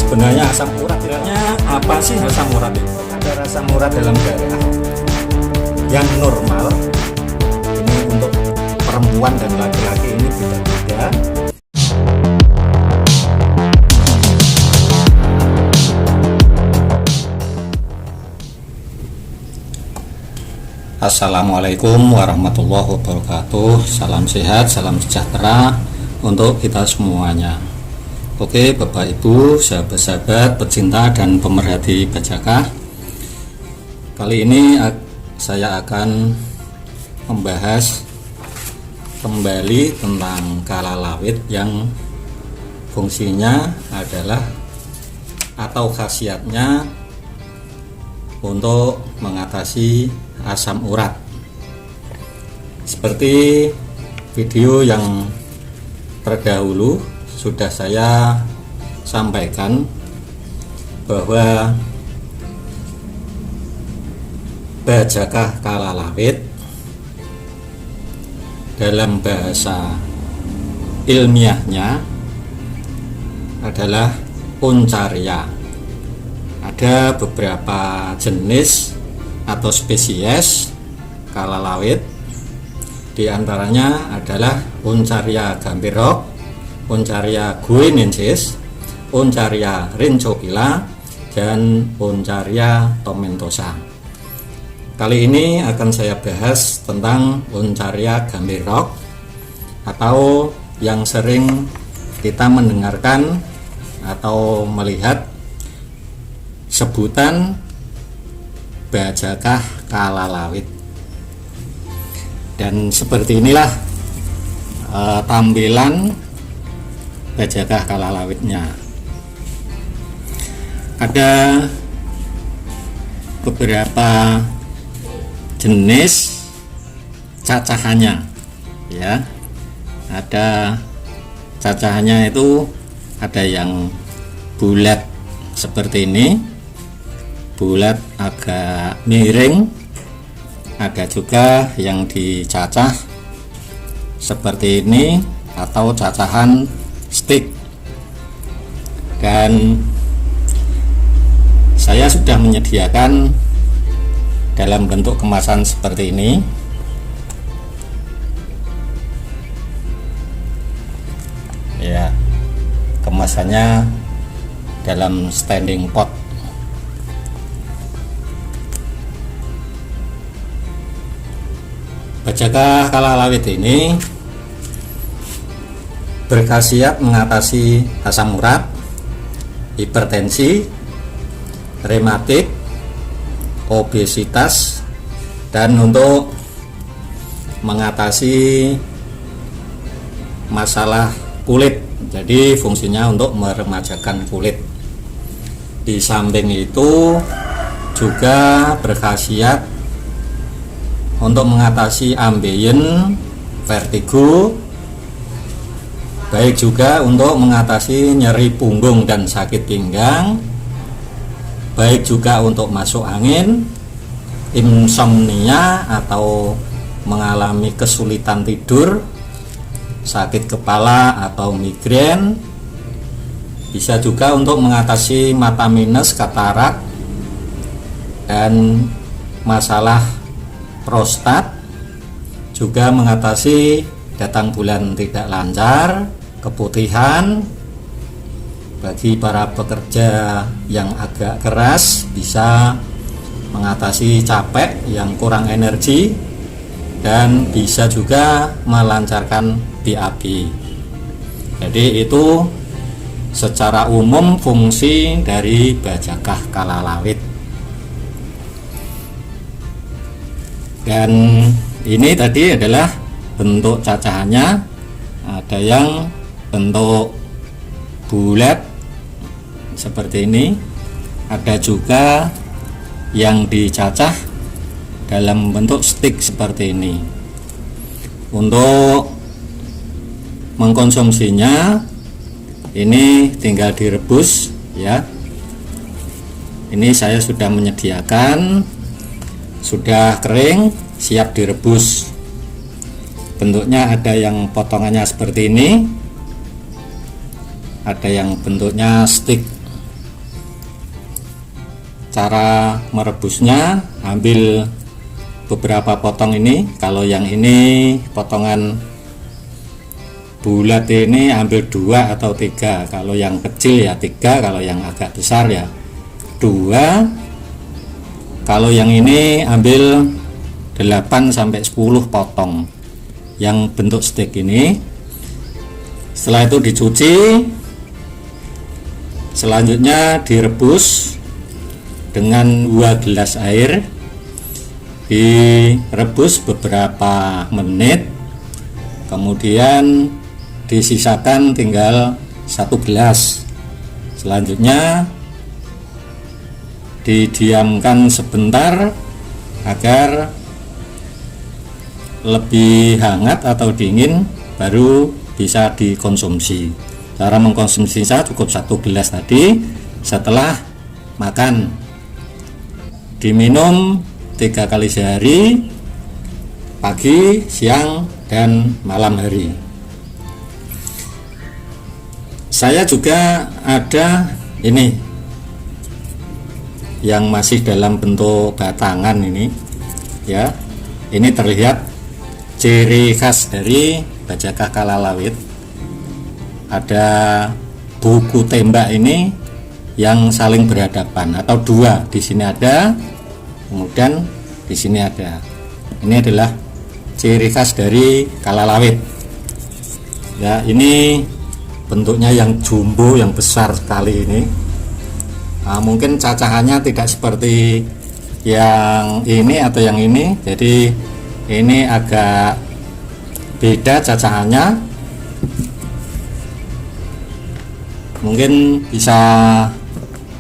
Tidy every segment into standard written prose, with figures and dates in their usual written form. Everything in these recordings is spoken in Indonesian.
Sebenarnya asam urat apa sih? Asam urat itu ada asam urat dalam darah yang normal. Ini untuk perempuan dan laki-laki ini beda-beda. Assalamualaikum warahmatullahi wabarakatuh. Salam sehat, salam sejahtera untuk kita semuanya. Oke, Bapak Ibu, sahabat-sahabat pecinta dan pemerhati bajakah. Kali ini saya akan membahas kembali tentang kalalawit yang fungsinya adalah atau khasiatnya untuk mengatasi asam urat. Seperti video yang terdahulu sudah saya sampaikan bahwa bajakah kalalawit dalam bahasa ilmiahnya adalah Uncaria. Ada beberapa jenis atau spesies kalalawit, di antaranya adalah Uncaria gambirok, Uncaria guinensis, Uncaria rhynchophila, dan Uncaria tomentosa. Kali ini akan saya bahas tentang Uncaria gambirok, atau yang sering kita mendengarkan atau melihat sebutan bajakah kalalawit. Dan seperti inilah tampilan bajakah kalalawitnya. Ada beberapa jenis cacahannya, ya. Ada cacahannya itu ada yang bulat seperti ini, bulat agak miring, ada juga yang dicacah seperti ini atau cacahan stick. Dan saya sudah menyediakan dalam bentuk kemasan seperti ini. Ya, kemasannya dalam standing pot. Bajakah kalalawit ini berkhasiat mengatasi asam urat, hipertensi, rematik, obesitas, dan untuk mengatasi masalah kulit. Jadi fungsinya untuk meremajakan kulit. Di samping itu juga berkhasiat untuk mengatasi ambeien, vertigo, baik juga untuk mengatasi nyeri punggung dan sakit pinggang, baik juga untuk masuk angin, insomnia atau mengalami kesulitan tidur, sakit kepala atau migrain, bisa juga untuk mengatasi mata minus, katarak, dan masalah prostat, juga mengatasi datang bulan tidak lancar, keputihan. Bagi para pekerja yang agak keras bisa mengatasi capek yang kurang energi, dan bisa juga melancarkan BAB. Jadi itu secara umum fungsi dari bajakah kalalawit. Dan ini tadi adalah bentuk cacahannya. Ada yang bentuk bulat seperti ini, ada juga yang dicacah dalam bentuk stick seperti ini. Untuk mengkonsumsinya ini tinggal direbus, ya. Ini saya sudah menyediakan, sudah kering, siap direbus. Bentuknya ada yang potongannya seperti ini, ada yang bentuknya stick cara merebusnya, ambil beberapa potong ini. Kalau yang ini potongan bulat ini ambil 2 atau 3, kalau yang kecil ya 3, kalau yang agak besar ya 2. Kalau yang ini ambil 8 sampai 10 potong yang bentuk steak ini. Setelah itu dicuci, selanjutnya direbus dengan 2 gelas air, direbus beberapa menit, kemudian disisakan tinggal 1 gelas. Selanjutnya didiamkan sebentar agar lebih hangat atau dingin, baru bisa dikonsumsi. Cara mengkonsumsinya cukup 1 gelas tadi. Setelah makan, diminum 3 kali sehari, pagi, siang, dan malam hari. Saya juga ada ini yang masih dalam bentuk batangan ini ya. Ini terlihat ciri khas dari Bajakah Kalalawit. Ada buku tembak ini yang saling berhadapan, atau 2. Di sini ada, kemudian di sini ada. Ini adalah ciri khas dari Kalalawit. Ya, ini bentuknya yang jumbo, yang besar sekali ini. Nah, mungkin cacahannya tidak seperti yang ini atau yang ini, jadi ini agak beda cacahannya. Mungkin bisa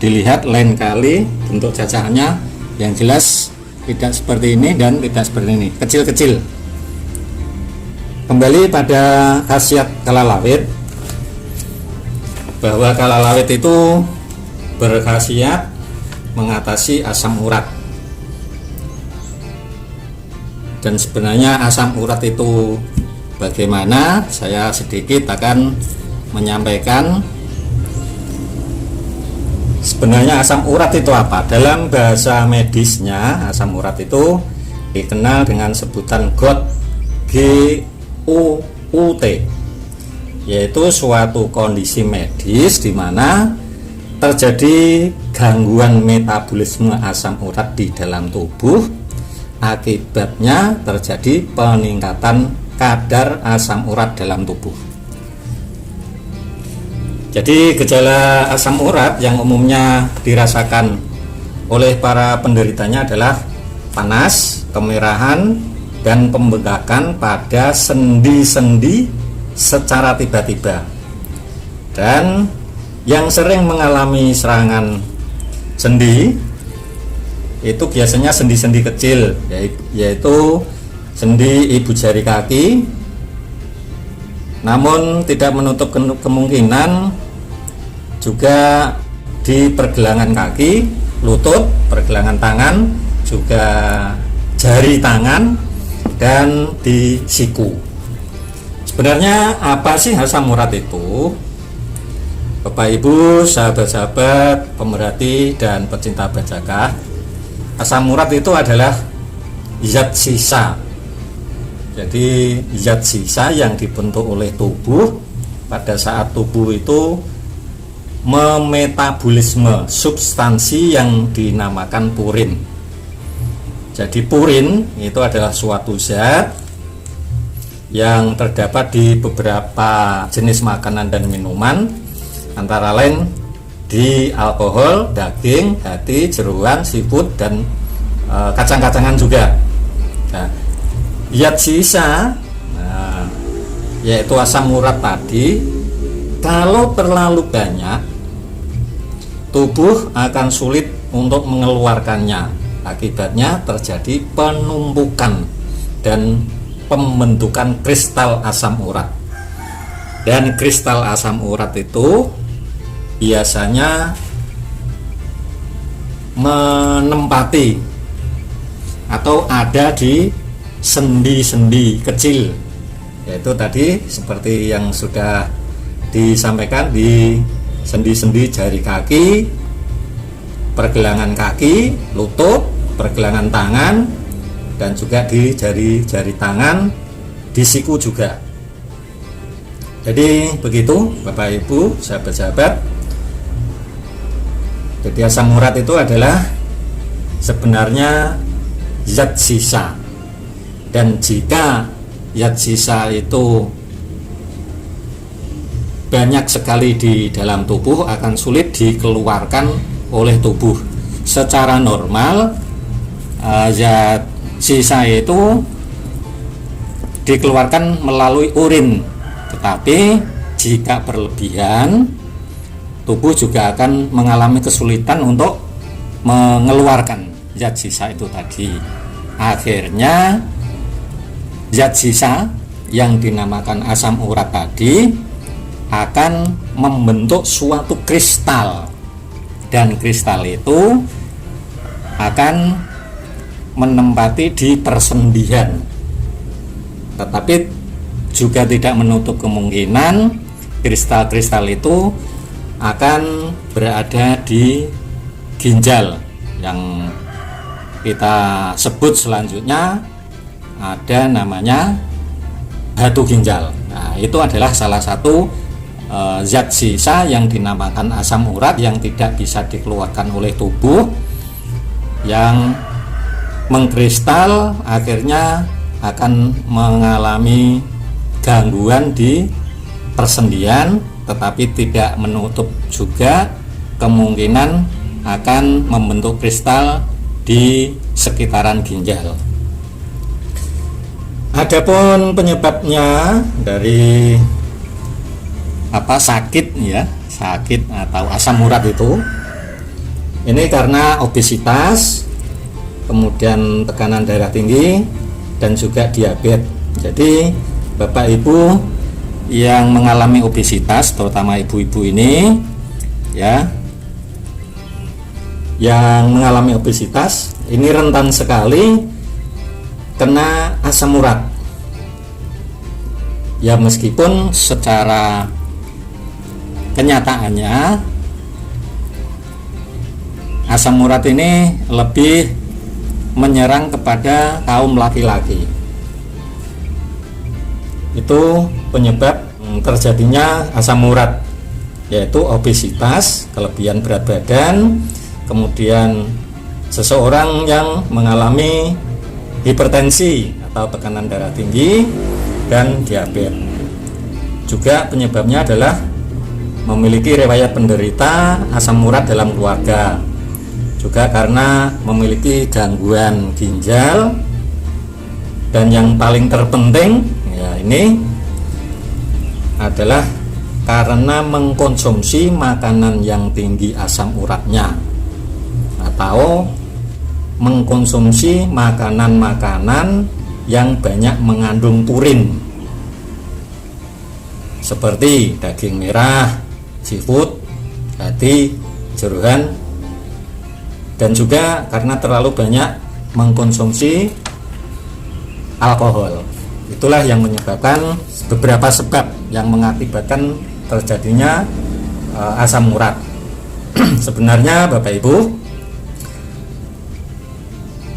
dilihat lain kali bentuk cacahannya. Yang jelas tidak seperti ini dan tidak seperti ini, kecil-kecil. Kembali pada khasiat kalalawit, bahwa kalalawit itu berkhasiat mengatasi asam urat. Dan sebenarnya asam urat itu bagaimana, saya sedikit akan menyampaikan. Sebenarnya asam urat itu apa? Dalam bahasa medisnya, asam urat itu dikenal dengan sebutan GOUT, GOUT, yaitu suatu kondisi medis di mana terjadi gangguan metabolisme asam urat di dalam tubuh. Akibatnya terjadi peningkatan kadar asam urat dalam tubuh. Jadi gejala asam urat yang umumnya dirasakan oleh para penderitanya adalah panas, kemerahan, dan pembengkakan pada sendi-sendi secara tiba-tiba. Dan yang sering mengalami serangan sendi itu biasanya sendi-sendi kecil, yaitu sendi ibu jari kaki. Namun tidak menutup kemungkinan juga di pergelangan kaki, lutut, pergelangan tangan, juga jari tangan, dan di siku. Sebenarnya apa sih asam urat itu? Bapak Ibu, sahabat-sahabat pemerhati dan pecinta Bajakah, asam urat itu adalah zat sisa. Jadi zat sisa yang dibentuk oleh tubuh pada saat tubuh itu memetabolisme substansi yang dinamakan purin. Jadi purin itu adalah suatu zat yang terdapat di beberapa jenis makanan dan minuman, antara lain di alkohol, daging, hati, jeroan, seafood, dan kacang-kacangan juga. Nah, zat sisa, yaitu asam urat tadi, kalau terlalu banyak, tubuh akan sulit untuk mengeluarkannya. Akibatnya terjadi penumpukan dan pembentukan kristal asam urat. Dan kristal asam urat itu biasanya menempati atau ada di sendi-sendi kecil, yaitu tadi seperti yang sudah disampaikan, di sendi-sendi jari kaki, pergelangan kaki, lutut, pergelangan tangan, dan juga di jari-jari tangan, di siku juga. Jadi begitu Bapak Ibu, sahabat-sahabat. Jadi asam urat itu adalah sebenarnya zat sisa, dan jika zat sisa itu banyak sekali di dalam tubuh akan sulit dikeluarkan oleh tubuh. Secara normal zat sisa itu dikeluarkan melalui urin, tetapi jika berlebihan tubuh juga akan mengalami kesulitan untuk mengeluarkan zat sisa itu tadi. Akhirnya zat sisa yang dinamakan asam urat tadi akan membentuk suatu kristal, dan kristal itu akan menempati di persendian. Tetapi juga tidak menutup kemungkinan kristal-kristal itu akan berada di ginjal, yang kita sebut selanjutnya ada namanya batu ginjal. Nah, itu adalah salah satu zat sisa yang dinamakan asam urat yang tidak bisa dikeluarkan oleh tubuh, yang mengkristal akhirnya akan mengalami gangguan di persendian, tetapi tidak menutup juga kemungkinan akan membentuk kristal di sekitaran ginjal. Adapun penyebabnya dari sakit atau asam urat itu, ini karena obesitas, kemudian tekanan darah tinggi, dan juga diabetes. Jadi Bapak Ibu yang mengalami obesitas, terutama ibu-ibu ini ya, yang mengalami obesitas ini rentan sekali kena asam urat. Ya, meskipun secara kenyataannya asam urat ini lebih menyerang kepada kaum laki-laki. Itu penyebab terjadinya asam urat, yaitu obesitas, kelebihan berat badan, kemudian seseorang yang mengalami hipertensi atau tekanan darah tinggi, dan diabetes. Juga penyebabnya adalah memiliki riwayat penderita asam urat dalam keluarga, juga karena memiliki gangguan ginjal, dan yang paling terpenting ya ini adalah karena mengkonsumsi makanan yang tinggi asam uratnya, atau mengkonsumsi makanan-makanan yang banyak mengandung purin, seperti daging merah, seafood, hati, jeroan, dan juga karena terlalu banyak mengkonsumsi alkohol. Itulah yang menyebabkan beberapa sebab yang mengakibatkan terjadinya asam urat. Sebenarnya Bapak Ibu,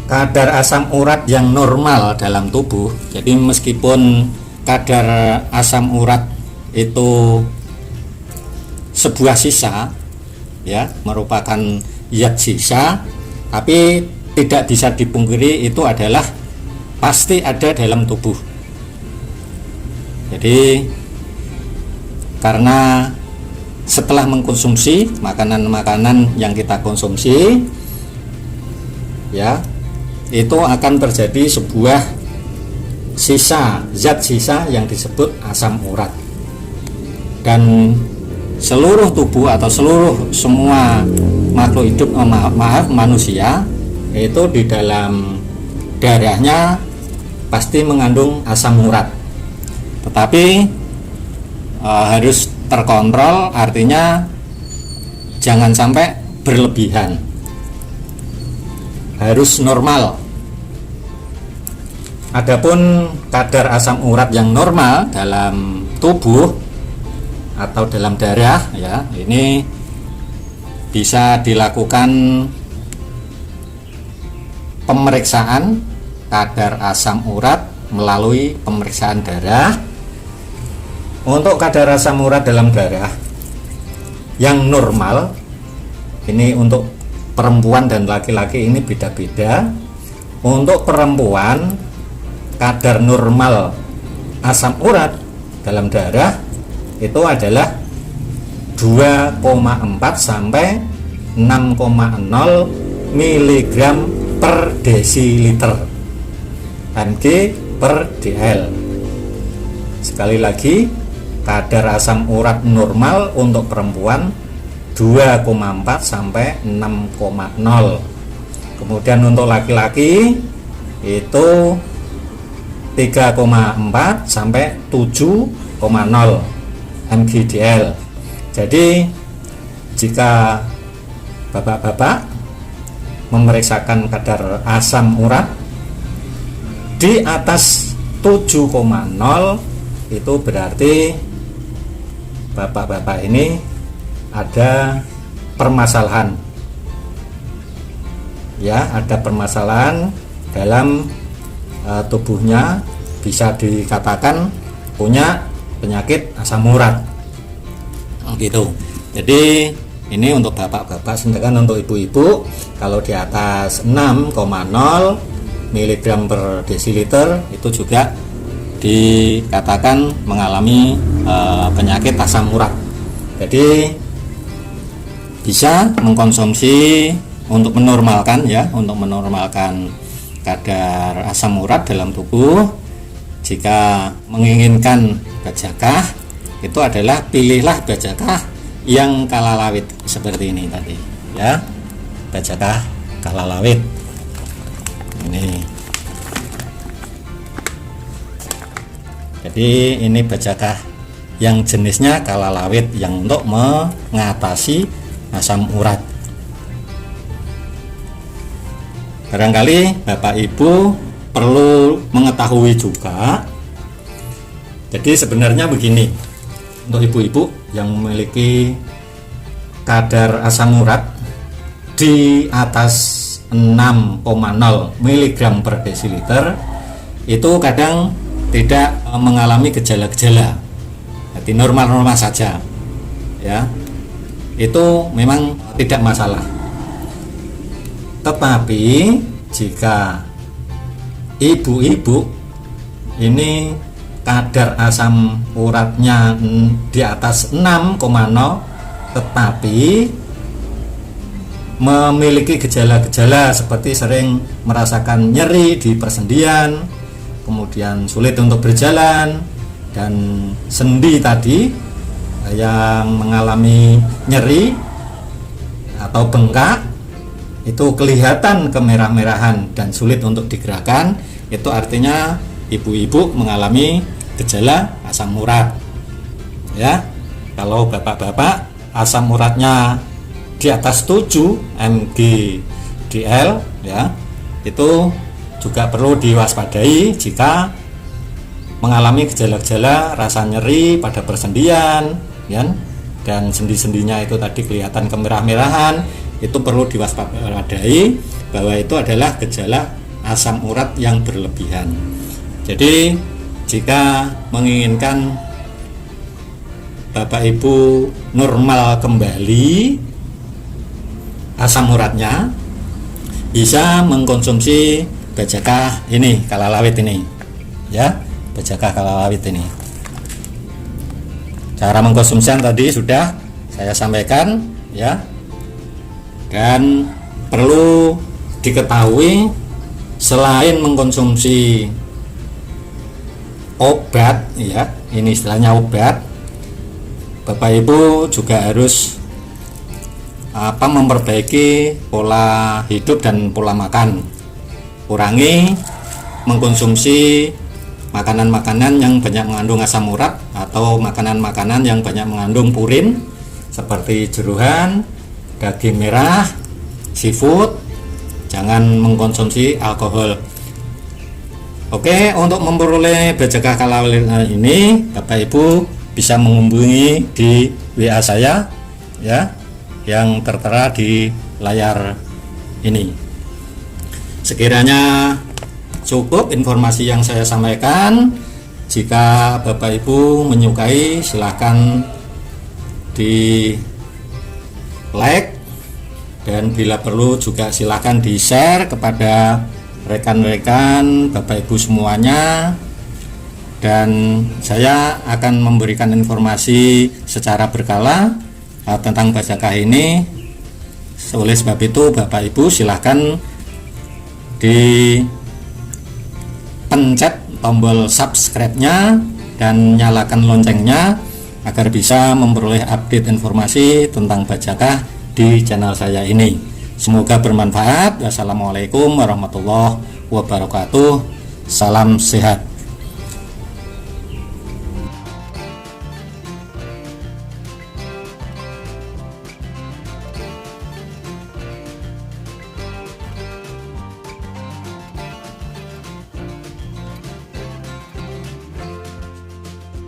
kadar asam urat yang normal dalam tubuh, jadi meskipun kadar asam urat itu sebuah sisa ya, merupakan zat sisa, tapi tidak bisa dipungkiri itu adalah pasti ada dalam tubuh. Jadi karena setelah mengkonsumsi makanan-makanan yang kita konsumsi ya, itu akan terjadi sebuah sisa, zat sisa yang disebut asam urat. Dan seluruh tubuh atau semua makhluk hidup, manusia itu di dalam darahnya pasti mengandung asam urat. Tetapi harus terkontrol, artinya jangan sampai berlebihan, harus normal. Adapun kadar asam urat yang normal dalam tubuh atau dalam darah ya, ini bisa dilakukan pemeriksaan kadar asam urat melalui pemeriksaan darah. Untuk kadar asam urat dalam darah yang normal, ini untuk perempuan dan laki-laki ini beda-beda. Untuk perempuan, kadar normal asam urat dalam darah itu adalah 2,4 sampai 6,0 mg per desiliter mg per dl. Sekali lagi, kadar asam urat normal untuk perempuan 2,4 sampai 6,0. Kemudian untuk laki-laki itu 3,4 sampai 7,0 mgdl. Jadi jika bapak-bapak memeriksakan kadar asam urat di atas 7,0, itu berarti bapak-bapak ini ada permasalahan, ya, ada permasalahan dalam tubuhnya, bisa dikatakan punya penyakit asam urat gitu. Jadi ini untuk bapak-bapak, sedangkan untuk ibu-ibu kalau di atas 6,0 mg per desiliter itu juga dikatakan mengalami penyakit asam urat. Jadi bisa mengkonsumsi untuk menormalkan, ya, untuk menormalkan kadar asam urat dalam tubuh. Jika menginginkan bajakah, itu adalah pilihlah bajakah yang kalalawit seperti ini tadi, ya, bajakah kalalawit ini. Jadi ini bajakah yang jenisnya kalalawit yang untuk mengatasi asam urat. Barangkali Bapak Ibu perlu mengetahui juga. Jadi sebenarnya begini, untuk ibu-ibu yang memiliki kadar asam urat di atas 6,0 mg per desiliter itu kadang tidak mengalami gejala-gejala, jadi normal-normal saja, ya, itu memang tidak masalah. Tetapi jika ibu-ibu ini kadar asam uratnya di atas 6,0 tetapi memiliki gejala-gejala seperti sering merasakan nyeri di persendian, kemudian sulit untuk berjalan, dan sendi tadi yang mengalami nyeri atau bengkak itu kelihatan kemerah-merahan dan sulit untuk digerakkan, itu artinya ibu-ibu mengalami gejala asam urat, ya. Kalau bapak-bapak asam uratnya di atas 7 mgdl, ya, itu juga perlu diwaspadai jika mengalami gejala-gejala rasa nyeri pada persendian, ya, dan sendi-sendinya itu tadi kelihatan kemerah-merahan, itu perlu diwaspadai bahwa itu adalah gejala asam urat yang berlebihan. Jadi jika menginginkan Bapak Ibu normal kembali asam uratnya, bisa mengkonsumsi bajakah ini, kalalawit ini, ya, bajakah kalalawit ini. Cara mengkonsumsian tadi sudah saya sampaikan, ya. Dan perlu diketahui, selain mengkonsumsi obat, ya, ini istilahnya obat, Bapak Ibu juga harus memperbaiki pola hidup dan pola makan. Kurangi mengkonsumsi makanan-makanan yang banyak mengandung asam urat atau makanan-makanan yang banyak mengandung purin seperti jeroan, daging merah, seafood. Jangan mengkonsumsi alkohol. Oke, untuk memperoleh bajakah kalalawit ini, Bapak Ibu bisa menghubungi di WA saya, ya, yang tertera di layar ini. Sekiranya cukup informasi yang saya sampaikan. Jika Bapak Ibu menyukai, silahkan di like, dan bila perlu juga silahkan di share kepada rekan-rekan Bapak Ibu semuanya. Dan saya akan memberikan informasi secara berkala tentang Bajakah ini. Oleh sebab itu Bapak Ibu silahkan dipencet tombol subscribe-nya dan nyalakan loncengnya agar bisa memperoleh update informasi tentang Bajakah di channel saya ini. Semoga bermanfaat. Wassalamualaikum warahmatullahi wabarakatuh. Salam sehat.